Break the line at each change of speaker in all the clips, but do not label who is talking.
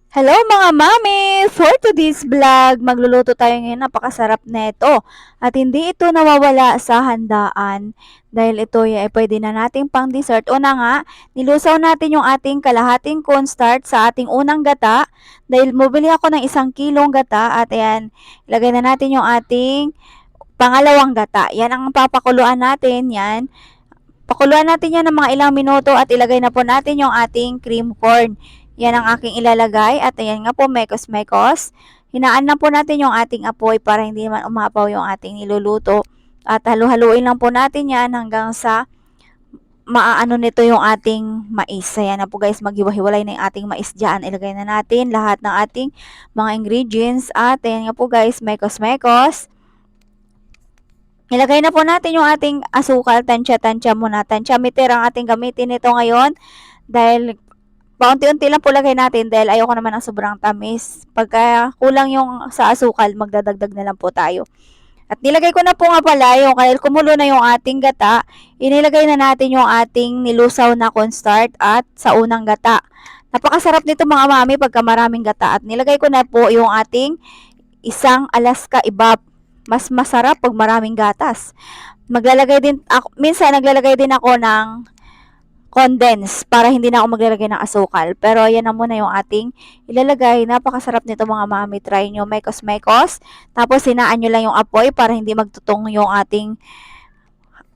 Hello mga mami! For today's vlog, magluluto tayo ngayon. Napakasarap na ito. At hindi ito nawawala sa handaan dahil ito ay pwede na nating pang dessert. Una nga, nilusaw natin yung ating kalahating cornstarch sa ating unang gata. Dahil mabili ako ng 1 kilong gata at ayan, ilagay na natin yung ating pangalawang gata. Yan ang papakuluan natin. Yan. Pakuluan natin yan ng mga ilang minuto at ilagay na po natin yung ating cream corn. Yan ang aking ilalagay at ayan nga po, mekos-mekos. Hinaan lang po natin yung ating apoy para hindi naman umapaw yung ating niluluto. At halu-haluin lang po natin yan hanggang sa maaano nito yung ating mais. Ayan na po guys, maghiwa-hiwalay na yung ating mais dyan. Ilagay na natin lahat ng ating mga ingredients at ayan nga po guys, mekos-mekos. Ilagay na po natin yung ating asukal, tansya-tansya muna. Tansyameter ang ating gamitin nito ngayon dahil paunti-unti lang po lagay natin dahil ayoko naman ng sobrang tamis. Pagka kulang yung sa asukal, magdadagdag na lang po tayo. At nilagay ko na po nga pala yung kahit kumulo na yung ating gata, inilagay na natin yung ating nilusaw na cornstarch at sa unang gata. Napakasarap nito mga mami pagka maraming gata at nilagay ko na po yung ating isang Alaska Ibab. Mas masarap pag maraming gatas. Maglalagay din ako, minsan naglalagay din ako ng condense para hindi na ako maglalagay ng asukal. Pero ayan na muna yung ating ilalagay. Napakasarap nito mga mami. Try nyo, mekos-mekos. Tapos hinaan nyo lang yung apoy para hindi magtutong yung ating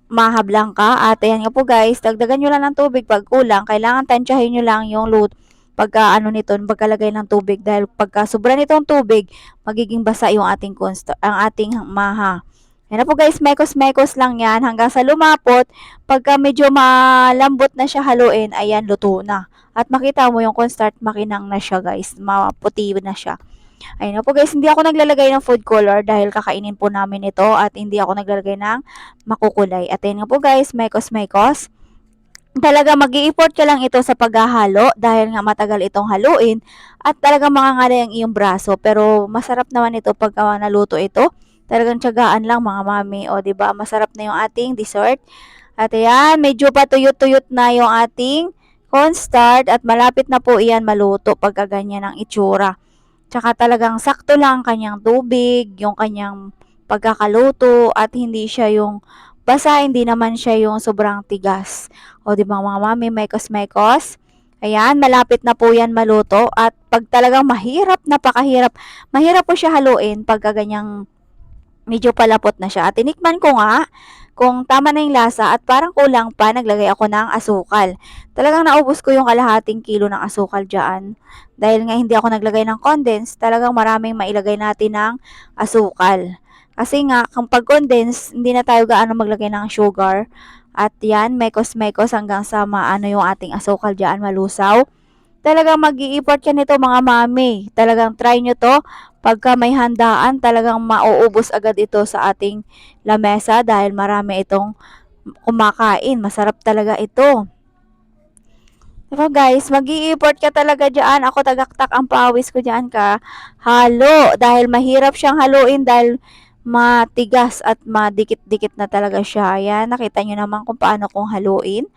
mahablang ka. At ayan nga po guys, dagdagan nyo lang ng tubig pag kulang. Kailangan tansyahin nyo lang yung load pagka ano nito, pagkalagay ng tubig dahil pagka sobra nitong tubig, magiging basa yung ating ang ating maha. Yan na po guys, mekos-mekos lang yan hanggang sa lumapot. Pagka medyo malambot na siya haluin, ayan, luto na. At makita mo yung cornstarch makinang na siya guys, maputi na siya. Ayun na po guys, hindi ako naglalagay ng food color dahil kakainin po namin ito at hindi ako naglalagay ng makukulay. At ayun nga po guys, mekos-mekos. Talaga mag-i-effort ka lang ito sa paghahalo dahil nga matagal itong haluin at talaga mangangalay ang iyong braso. Pero masarap naman ito pag naluto ito. Talagang tiyagaan lang mga mami. O, diba? Masarap na yung ating dessert. At ayan, medyo patuyot-tuyot na yung ating cornstarch at malapit na po iyan maluto pagka ganyan ang itsura. Tsaka talagang sakto lang kanyang tubig, yung kanyang pagkakaluto at hindi siya yung basa, hindi naman siya yung sobrang tigas. O di ba mga mami, mekos-mekos? Ayan, malapit na po yan maluto at pag talagang mahirap, napakahirap, mahirap po siya haluin pagka ganyang medyo palapot na siya. At tinikman ko nga kung tama na yung lasa at parang kulang pa, naglagay ako ng asukal. Talagang naubos ko yung kalahating kilo ng asukal dyan. Dahil nga hindi ako naglagay ng condense, talagang maraming mailagay natin ng asukal. Kasi nga, kung pag-condense, hindi na tayo gaano maglagay ng sugar. At yan, mekos-mekos hanggang sa maano yung ating asukal dyan, malusaw. Talagang mag-i-effort yan nito mga mami. Talagang try nyo to. Pagka may handaan, talagang mauubos agad ito sa ating lamesa dahil marami itong kumakain. Masarap talaga ito. Diba guys, mag-i-effort ka talaga dyan. Ako tagaktak ang pawis ko dyan ka. Halo. Dahil mahirap siyang haluin dahil matigas at madikit-dikit na talaga siya. Ayan, nakita nyo naman kung paano kong haluin.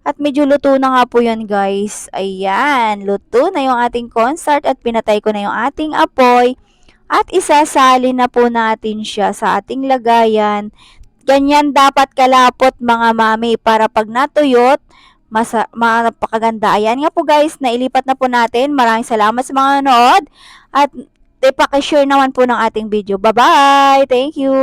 At medyo luto na nga po yan guys. Ayan, luto na yung ating cornstarch at pinatay ko na yung ating apoy. At isasalin na po natin siya sa ating lagayan. Ganyan dapat kalapot mga mami para pag natuyot, mapakaganda. Ayan nga po guys, nailipat na po natin. Maraming salamat sa mga nanood. At ipakishare naman po ng ating video. Bye-bye! Thank you!